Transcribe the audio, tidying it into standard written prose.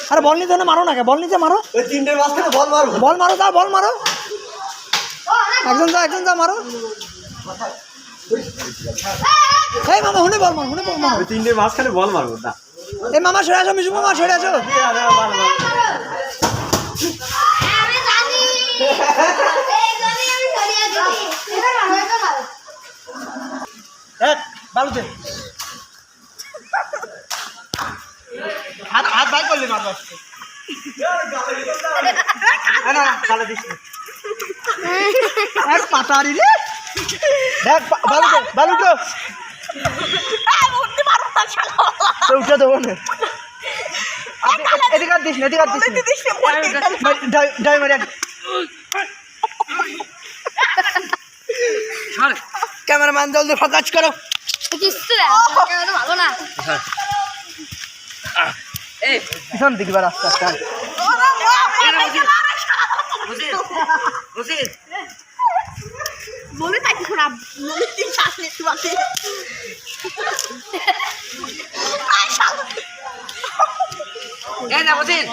अरे बॉल नहीं मारो ना क्या बॉल नीचे मारो बॉल मारो जाओ बॉल मारो একজন যাও মারো এই মামা হুনে বল মারো তিনটে মাঝখানে বল মারবো না এই মামা সরে আসো মিশু মামা সরে আসো আমি জানি এই জানি আমি সরিয়ে দিই এটা না হয়তো মারো এক বালুতে হাত ভাই করলি মারবো না গালে দিস এক পাতারি রে দেখ বালুতে উঠতে পারো তার শালা তো উঠে দেবো না এদিকে দিস না ডাই মারি ক্যামেরাম্যান জলদি ফোকাস করো কিছু না ভালো না এই পিছন দিকে বার আস্তে আস্তে বলে তাই কিছু না বলে তিন শ্বাস নিতে পারছে এই না বুঝিস